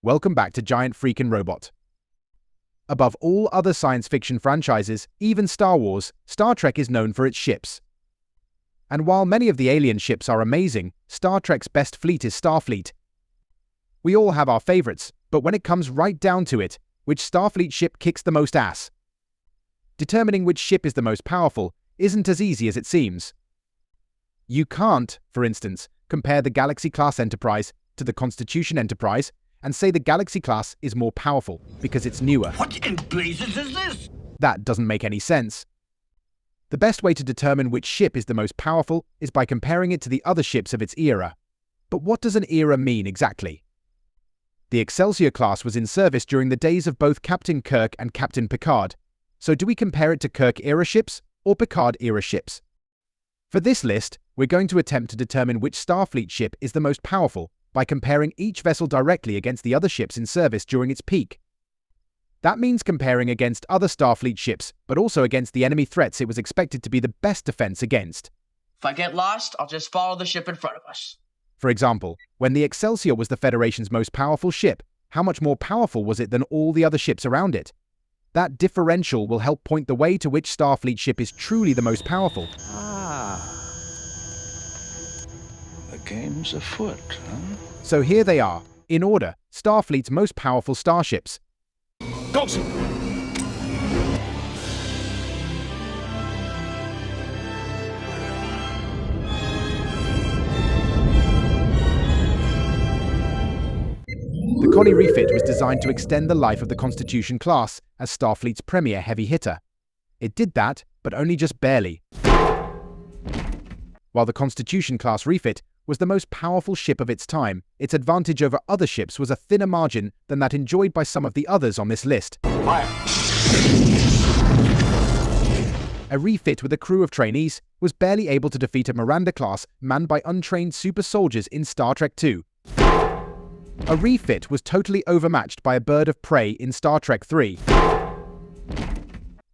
Welcome back to Giant Freakin' Robot. Above all other science fiction franchises, even Star Wars, Star Trek is known for its ships. And while many of the alien ships are amazing, Star Trek's best fleet is Starfleet. We all have our favorites, but when it comes right down to it, which Starfleet ship kicks the most ass? Determining which ship is the most powerful isn't as easy as it seems. You can't, for instance, compare the Galaxy-class Enterprise to the Constitution Enterprise and say the Galaxy-class is more powerful because it's newer. What in blazes is this? That doesn't make any sense. The best way to determine which ship is the most powerful is by comparing it to the other ships of its era. But what does an era mean exactly? The Excelsior class was in service during the days of both Captain Kirk and Captain Picard. So do we compare it to Kirk-era ships or Picard-era ships? For this list, we're going to attempt to determine which Starfleet ship is the most powerful by comparing each vessel directly against the other ships in service during its peak. That means comparing against other Starfleet ships, but also against the enemy threats it was expected to be the best defense against. If I get lost, I'll just follow the ship in front of us. For example, when the Excelsior was the Federation's most powerful ship, how much more powerful was it than all the other ships around it? That differential will help point the way to which Starfleet ship is truly the most powerful. The game's afoot, huh? So here they are, in order, Starfleet's most powerful starships. Dawson! The Connie refit was designed to extend the life of the Constitution class as Starfleet's premier heavy hitter. It did that, but only just barely. While the Constitution class refit was the most powerful ship of its time, its advantage over other ships was a thinner margin than that enjoyed by some of the others on this list. Fire! A refit with a crew of trainees was barely able to defeat a Miranda class manned by untrained super soldiers in Star Trek II. A refit was totally overmatched by a bird of prey in Star Trek III.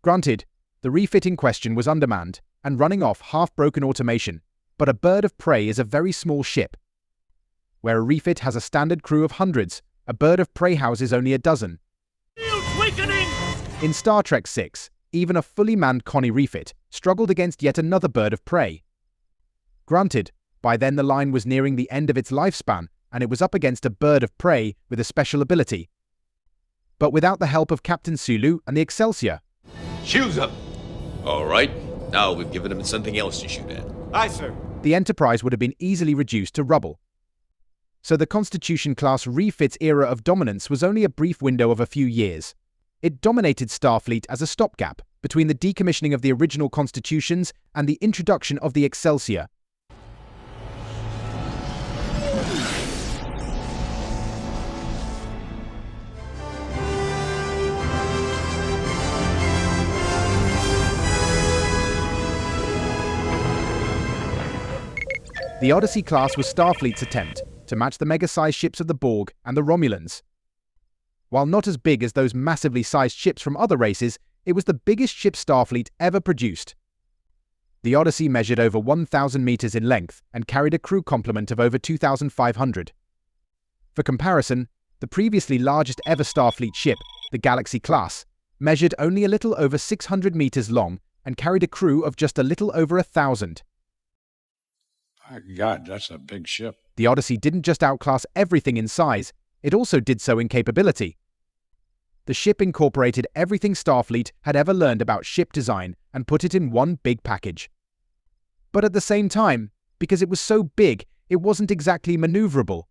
Granted, the refit in question was undermanned and running off half-broken automation, but a bird of prey is a very small ship. Where a refit has a standard crew of hundreds, a bird of prey houses only a dozen. In Star Trek VI, even a fully manned Connie refit struggled against yet another bird of prey. Granted, by then the line was nearing the end of its lifespan, and it was up against a bird of prey with a special ability. But without the help of Captain Sulu and the Excelsior. Shoes up! All right, now we've given him something else to shoot at. Aye, sir. The Enterprise would have been easily reduced to rubble. So the Constitution-class refit's era of dominance was only a brief window of a few years. It dominated Starfleet as a stopgap between the decommissioning of the original Constitutions and the introduction of the Excelsior. The Odyssey class was Starfleet's attempt to match the mega-sized ships of the Borg and the Romulans. While not as big as those massively sized ships from other races, it was the biggest ship Starfleet ever produced. The Odyssey measured over 1,000 meters in length and carried a crew complement of over 2,500. For comparison, the previously largest ever Starfleet ship, the Galaxy class, measured only a little over 600 meters long and carried a crew of just a little over 1,000. My God, that's a big ship. The Odyssey didn't just outclass everything in size, it also did so in capability. The ship incorporated everything Starfleet had ever learned about ship design and put it in one big package. But at the same time, because it was so big, it wasn't exactly maneuverable.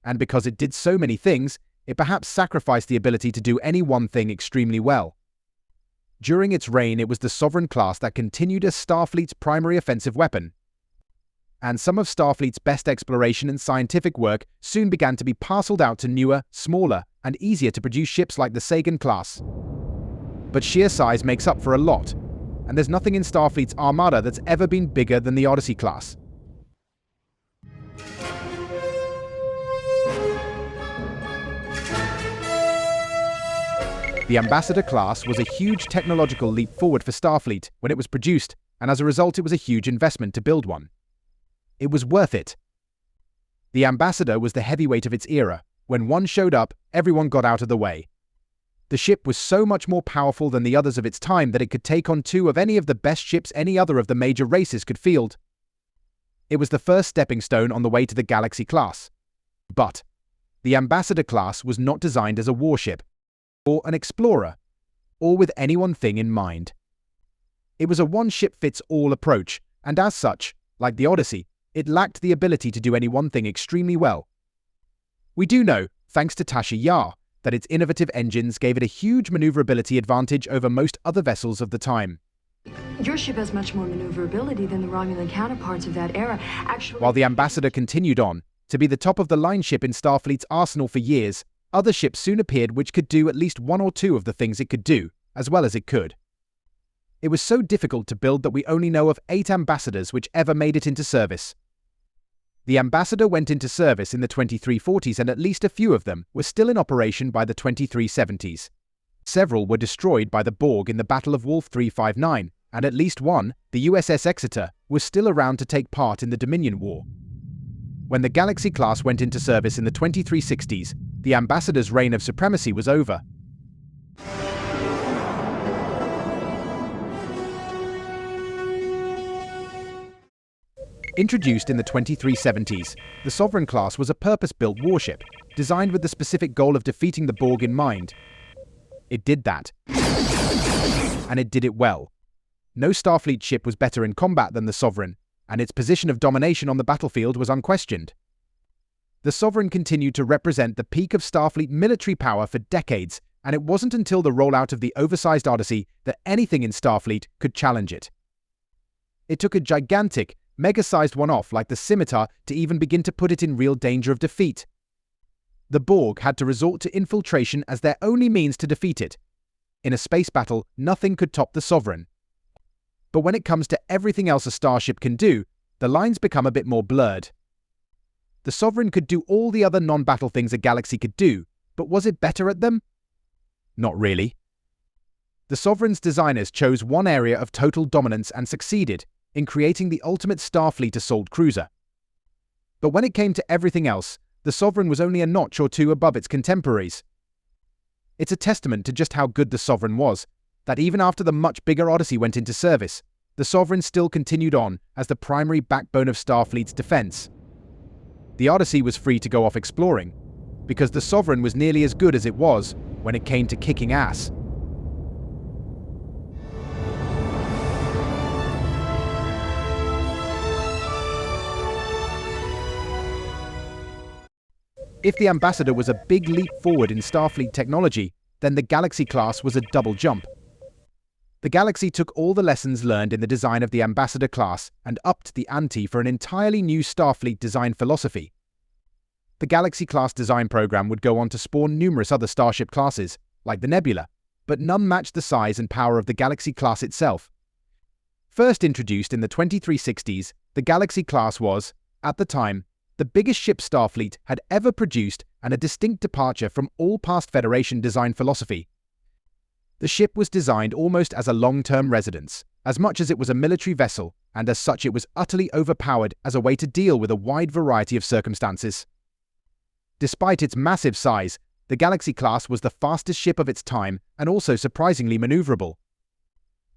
And because it did so many things, it perhaps sacrificed the ability to do any one thing extremely well. During its reign, it was the Sovereign class that continued as Starfleet's primary offensive weapon. And some of Starfleet's best exploration and scientific work soon began to be parceled out to newer, smaller, and easier to produce ships like the Sagan class. But sheer size makes up for a lot, and there's nothing in Starfleet's armada that's ever been bigger than the Odyssey class. The Ambassador class was a huge technological leap forward for Starfleet when it was produced, and as a result it was a huge investment to build one. It was worth it. The Ambassador was the heavyweight of its era, When one showed up, everyone got out of the way. The ship was so much more powerful than the others of its time that it could take on two of any of the best ships any other of the major races could field. It was the first stepping stone on the way to the Galaxy class. But the Ambassador class was not designed as a warship, or an explorer, or with any one thing in mind. It was a one-ship-fits-all approach, and as such, like the Odyssey, it lacked the ability to do any one thing extremely well. We do know, thanks to Tasha Yar, that its innovative engines gave it a huge maneuverability advantage over most other vessels of the time. Your ship has much more maneuverability than the Romulan counterparts of that era. Actually, While the Ambassador continued on to be the top-of-the-line ship in Starfleet's arsenal for years, other ships soon appeared which could do at least one or two of the things it could do, as well as it could. It was so difficult to build that we only know of 8 Ambassadors which ever made it into service. The Ambassador went into service in the 2340s, and at least a few of them were still in operation by the 2370s. Several were destroyed by the Borg in the Battle of Wolf 359, and at least one, the USS Exeter, was still around to take part in the Dominion War. When the Galaxy class went into service in the 2360s, the Ambassador's reign of supremacy was over. Introduced in the 2370s, the Sovereign class was a purpose-built warship, designed with the specific goal of defeating the Borg in mind. It did that. And it did it well. No Starfleet ship was better in combat than the Sovereign, and its position of domination on the battlefield was unquestioned. The Sovereign continued to represent the peak of Starfleet military power for decades, and it wasn't until the rollout of the oversized Odyssey that anything in Starfleet could challenge it. It took a gigantic, mega-sized one-off like the Scimitar to even begin to put it in real danger of defeat. The Borg had to resort to infiltration as their only means to defeat it. In a space battle, nothing could top the Sovereign. But when it comes to everything else a starship can do, the lines become a bit more blurred. The Sovereign could do all the other non-battle things a Galaxy could do, but was it better at them? Not really. The Sovereign's designers chose one area of total dominance and succeeded in creating the ultimate Starfleet assault cruiser. But when it came to everything else, the Sovereign was only a notch or two above its contemporaries. It's a testament to just how good the Sovereign was, that even after the much bigger Odyssey went into service, the Sovereign still continued on as the primary backbone of Starfleet's defense. The Odyssey was free to go off exploring, because the Sovereign was nearly as good as it was when it came to kicking ass. If the Ambassador was a big leap forward in Starfleet technology, then the Galaxy class was a double jump. The Galaxy took all the lessons learned in the design of the Ambassador class and upped the ante for an entirely new Starfleet design philosophy. The Galaxy class design program would go on to spawn numerous other starship classes, like the Nebula, but none matched the size and power of the Galaxy class itself. First introduced in the 2360s, the Galaxy class was, at the time, the biggest ship Starfleet had ever produced and a distinct departure from all past Federation design philosophy. The ship was designed almost as a long-term residence, as much as it was a military vessel, and as such it was utterly overpowered as a way to deal with a wide variety of circumstances. Despite its massive size, the Galaxy class was the fastest ship of its time and also surprisingly maneuverable.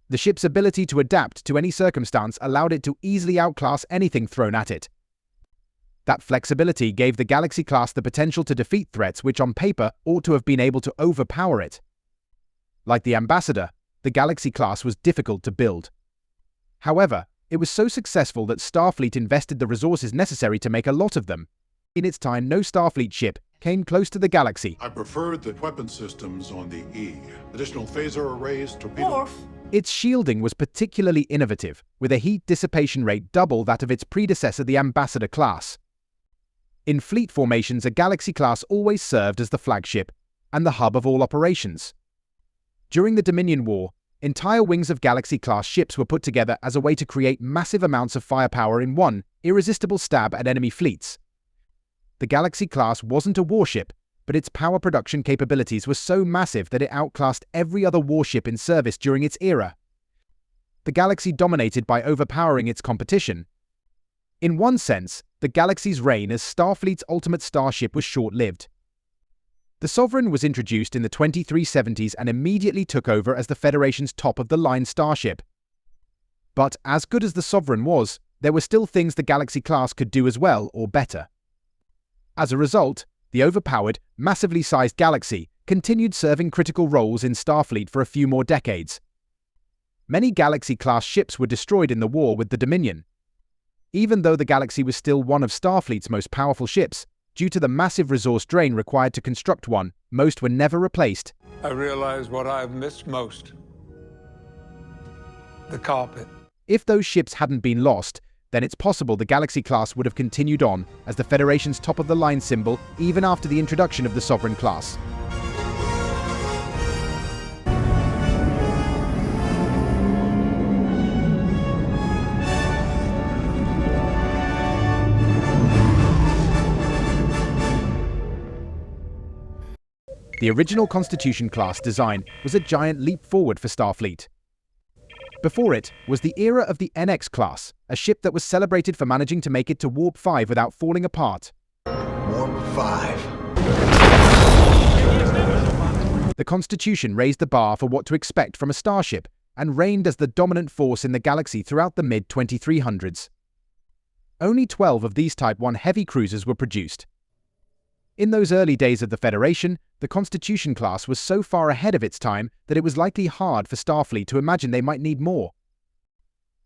The ship's ability to adapt to any circumstance allowed it to easily outclass anything thrown at it. That flexibility gave the Galaxy class the potential to defeat threats which on paper ought to have been able to overpower it. Like the Ambassador, the Galaxy class was difficult to build. However, it was so successful that Starfleet invested the resources necessary to make a lot of them. In its time, no Starfleet ship came close to the Galaxy. I preferred the weapon systems on the E. Additional phaser arrays, torpedo... Its shielding was particularly innovative, with a heat dissipation rate double that of its predecessor, the Ambassador class. In fleet formations, a Galaxy class always served as the flagship and the hub of all operations. During the Dominion War, entire wings of Galaxy-class ships were put together as a way to create massive amounts of firepower in one irresistible stab at enemy fleets. The Galaxy-class wasn't a warship, but its power production capabilities were so massive that it outclassed every other warship in service during its era. The Galaxy dominated by overpowering its competition. In one sense, the Galaxy's reign as Starfleet's ultimate starship was short-lived. The Sovereign was introduced in the 2370s and immediately took over as the Federation's top-of-the-line starship. But as good as the Sovereign was, there were still things the Galaxy-class could do as well or better. As a result, the overpowered, massively sized Galaxy continued serving critical roles in Starfleet for a few more decades. Many Galaxy-class ships were destroyed in the war with the Dominion. Even though the Galaxy was still one of Starfleet's most powerful ships, due to the massive resource drain required to construct one, most were never replaced. I realize what I've missed most. The carpet. If those ships hadn't been lost, then it's possible the Galaxy-class would have continued on as the Federation's top-of-the-line symbol even after the introduction of the Sovereign class. The original Constitution class design was a giant leap forward for Starfleet. Before it was the era of the NX class, a ship that was celebrated for managing to make it to Warp 5 without falling apart. Warp 5. The Constitution raised the bar for what to expect from a starship and reigned as the dominant force in the galaxy throughout the mid-2300s. Only 12 of these Type 1 heavy cruisers were produced. In those early days of the Federation, the Constitution class was so far ahead of its time that it was likely hard for Starfleet to imagine they might need more.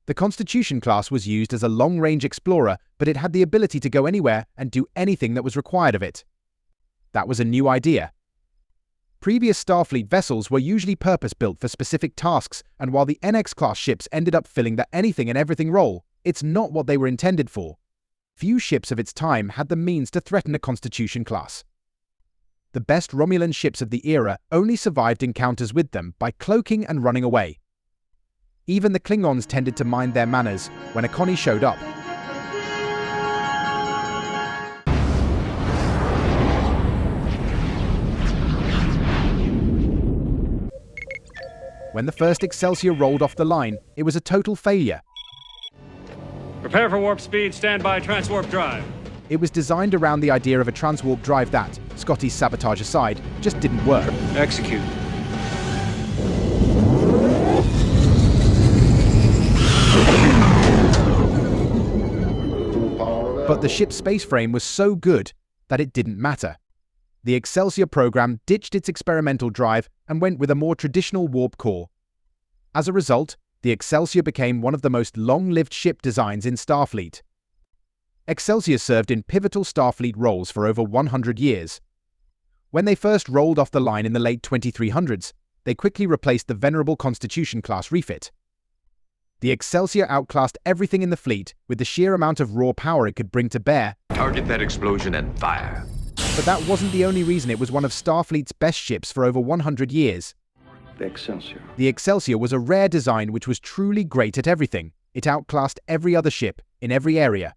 The Constitution class was used as a long-range explorer, but it had the ability to go anywhere and do anything that was required of it. That was a new idea. Previous Starfleet vessels were usually purpose-built for specific tasks, and while the NX-class ships ended up filling the anything and everything role, it's not what they were intended for. Few ships of its time had the means to threaten a Constitution class. The best Romulan ships of the era only survived encounters with them by cloaking and running away. Even the Klingons tended to mind their manners when a Connie showed up. When the first Excelsior rolled off the line, it was a total failure. Prepare for warp speed, stand by transwarp drive. It was designed around the idea of a transwarp drive that, Scotty's sabotage aside, just didn't work. Execute. But the ship's space frame was so good that it didn't matter. The Excelsior program ditched its experimental drive and went with a more traditional warp core. As a result, the Excelsior became one of the most long-lived ship designs in Starfleet. Excelsior served in pivotal Starfleet roles for over 100 years. When they first rolled off the line in the late 2300s, they quickly replaced the venerable Constitution-class refit. The Excelsior outclassed everything in the fleet with the sheer amount of raw power it could bring to bear. Target that explosion and fire. But that wasn't the only reason it was one of Starfleet's best ships for over 100 years. The Excelsior. The Excelsior was a rare design which was truly great at everything. It outclassed every other ship, in every area.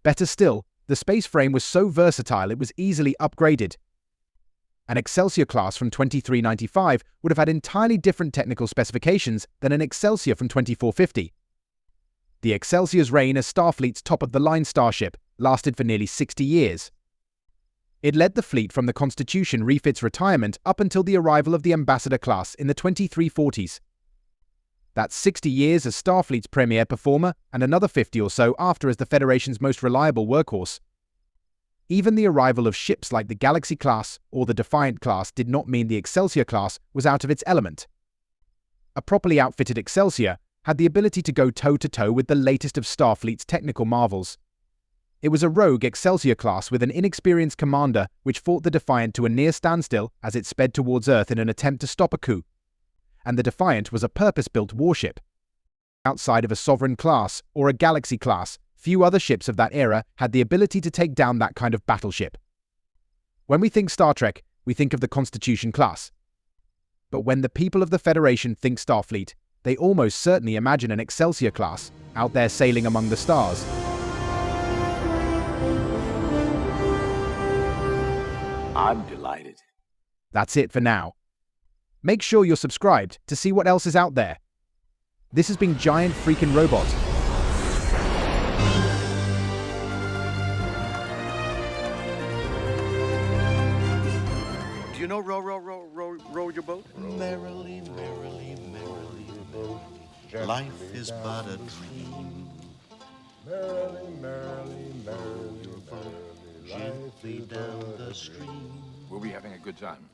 Better still, the space frame was so versatile it was easily upgraded. An Excelsior class from 2395 would have had entirely different technical specifications than an Excelsior from 2450. The Excelsior's reign as Starfleet's top-of-the-line starship lasted for nearly 60 years. It led the fleet from the Constitution refit's retirement up until the arrival of the Ambassador class in the 2340s. That's 60 years as Starfleet's premier performer and another 50 or so after as the Federation's most reliable workhorse. Even the arrival of ships like the Galaxy class or the Defiant class did not mean the Excelsior class was out of its element. A properly outfitted Excelsior had the ability to go toe-to-toe with the latest of Starfleet's technical marvels. It was a rogue Excelsior class with an inexperienced commander which fought the Defiant to a near standstill as it sped towards Earth in an attempt to stop a coup. And the Defiant was a purpose-built warship. Outside of a Sovereign class or a Galaxy class, few other ships of that era had the ability to take down that kind of battleship. When we think Star Trek, we think of the Constitution class. But when the people of the Federation think Starfleet, they almost certainly imagine an Excelsior class out there sailing among the stars. I'm delighted. That's it for now. Make sure you're subscribed to see what else is out there. This has been Giant Freakin' Robot. you know row your boat? Merrily, merrily, merrily, merrily, life is but a dream. Merrily, merrily, merrily, Row your boat gently down the stream. We'll be having a good time.